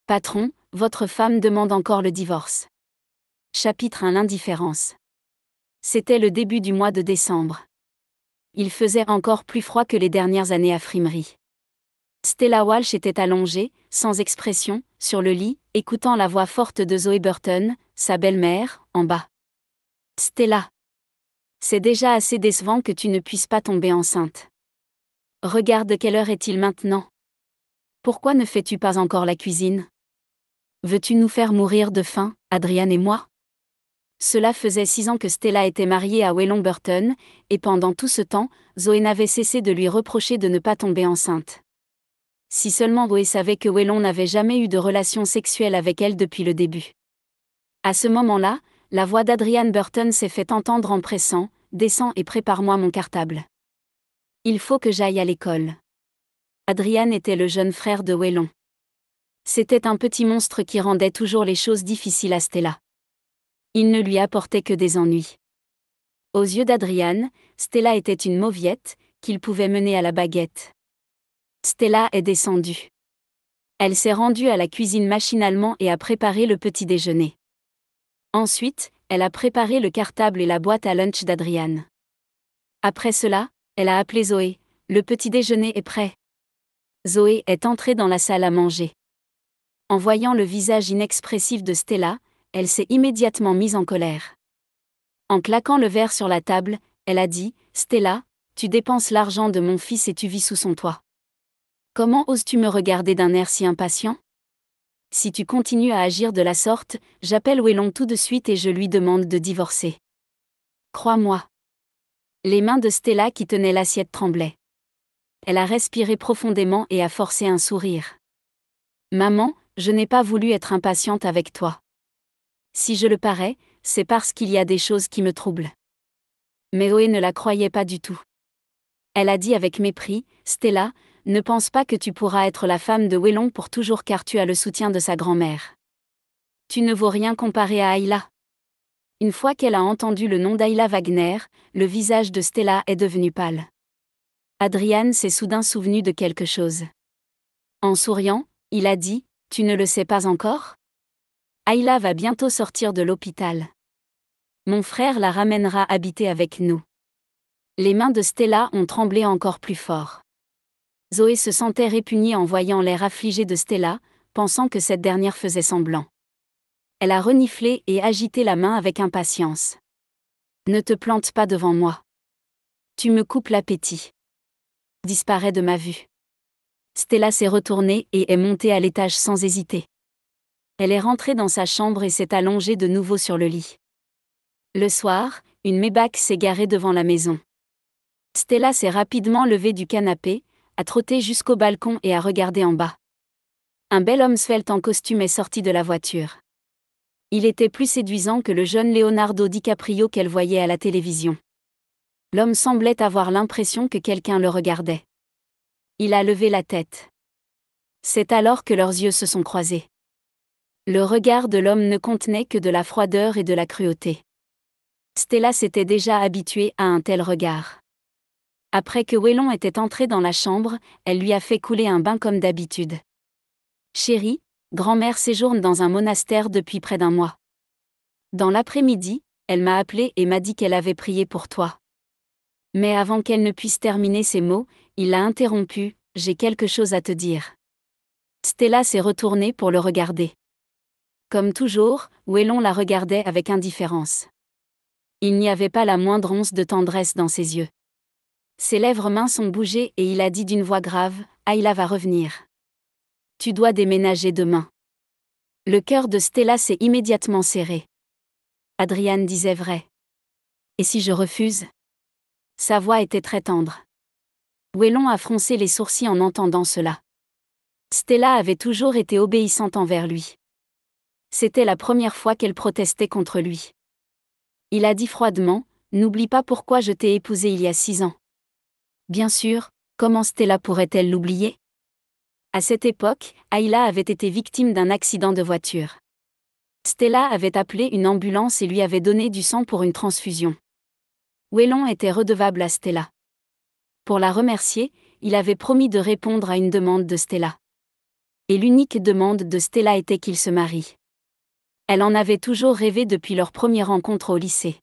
Patron, votre femme demande encore le divorce. Chapitre 1. L'indifférence. C'était le début du mois de décembre. Il faisait encore plus froid que les dernières années à Frimery. Stella Walsh était allongée, sans expression, sur le lit, écoutant la voix forte de Zoe Burton, sa belle-mère, en bas. Stella. C'est déjà assez décevant que tu ne puisses pas tomber enceinte. Regarde quelle heure est-il maintenant. Pourquoi ne fais-tu pas encore la cuisine? Veux-tu nous faire mourir de faim, Adrian et moi? Cela faisait 6 ans que Stella était mariée à Waylon Burton, et pendant tout ce temps, Zoé n'avait cessé de lui reprocher de ne pas tomber enceinte. Si seulement Zoé savait que Waylon n'avait jamais eu de relation sexuelle avec elle depuis le début. À ce moment-là, la voix d'Adrian Burton s'est fait entendre en pressant « Descends et prépare-moi mon cartable. Il faut que j'aille à l'école. » Adrian était le jeune frère de Waylon. C'était un petit monstre qui rendait toujours les choses difficiles à Stella. Il ne lui apportait que des ennuis. Aux yeux d'Adrian, Stella était une mauviette, qu'il pouvait mener à la baguette. Stella est descendue. Elle s'est rendue à la cuisine machinalement et a préparé le petit déjeuner. Ensuite, elle a préparé le cartable et la boîte à lunch d'Adrian. Après cela, elle a appelé Zoé. Le petit déjeuner est prêt. Zoé est entrée dans la salle à manger. En voyant le visage inexpressif de Stella, elle s'est immédiatement mise en colère. En claquant le verre sur la table, elle a dit « Stella, tu dépenses l'argent de mon fils et tu vis sous son toit. Comment oses-tu me regarder d'un air si impatient? Si tu continues à agir de la sorte, j'appelle Waylon tout de suite et je lui demande de divorcer. Crois-moi. » Les mains de Stella qui tenaient l'assiette tremblaient. Elle a respiré profondément et a forcé un sourire. « Maman, je n'ai pas voulu être impatiente avec toi. Si je le parais, c'est parce qu'il y a des choses qui me troublent. » Mais Zoé ne la croyait pas du tout. Elle a dit avec mépris, « Stella, ne pense pas que tu pourras être la femme de Waylon pour toujours car tu as le soutien de sa grand-mère. Tu ne vaux rien comparé à Ayla. » Une fois qu'elle a entendu le nom d'Ayla Wagner, le visage de Stella est devenu pâle. Adrian s'est soudain souvenu de quelque chose. En souriant, il a dit, « Tu ne le sais pas encore? Ayla va bientôt sortir de l'hôpital. Mon frère la ramènera habiter avec nous. » Les mains de Stella ont tremblé encore plus fort. Zoé se sentait répugnée en voyant l'air affligé de Stella, pensant que cette dernière faisait semblant. Elle a reniflé et agité la main avec impatience. « Ne te plante pas devant moi. Tu me coupes l'appétit. Disparais de ma vue. » Stella s'est retournée et est montée à l'étage sans hésiter. Elle est rentrée dans sa chambre et s'est allongée de nouveau sur le lit. Le soir, une Maybach s'est garée devant la maison. Stella s'est rapidement levée du canapé, a trotté jusqu'au balcon et a regardé en bas. Un bel homme svelte en costume est sorti de la voiture. Il était plus séduisant que le jeune Leonardo DiCaprio qu'elle voyait à la télévision. L'homme semblait avoir l'impression que quelqu'un le regardait. Il a levé la tête. C'est alors que leurs yeux se sont croisés. Le regard de l'homme ne contenait que de la froideur et de la cruauté. Stella s'était déjà habituée à un tel regard. Après que Waylon était entré dans la chambre, elle lui a fait couler un bain comme d'habitude. « Chérie, grand-mère séjourne dans un monastère depuis près d'1 mois. Dans l'après-midi, elle m'a appelé et m'a dit qu'elle avait prié pour toi. » Mais avant qu'elle ne puisse terminer ces mots, il l'a interrompue. « J'ai quelque chose à te dire. » Stella s'est retournée pour le regarder. Comme toujours, Waylon la regardait avec indifférence. Il n'y avait pas la moindre once de tendresse dans ses yeux. Ses lèvres minces ont bougé et il a dit d'une voix grave, « Ayla va revenir. Tu dois déménager demain. » Le cœur de Stella s'est immédiatement serré. Adrian disait vrai. « Et si je refuse ?» Sa voix était très tendre. Waylon a froncé les sourcils en entendant cela. Stella avait toujours été obéissante envers lui. C'était la première fois qu'elle protestait contre lui. Il a dit froidement, « N'oublie pas pourquoi je t'ai épousée il y a 6 ans. » Bien sûr, comment Stella pourrait-elle l'oublier? À cette époque, Ayla avait été victime d'un accident de voiture. Stella avait appelé une ambulance et lui avait donné du sang pour une transfusion. Waylon était redevable à Stella. Pour la remercier, il avait promis de répondre à une demande de Stella. Et l'unique demande de Stella était qu'il se marie. Elle en avait toujours rêvé depuis leur première rencontre au lycée.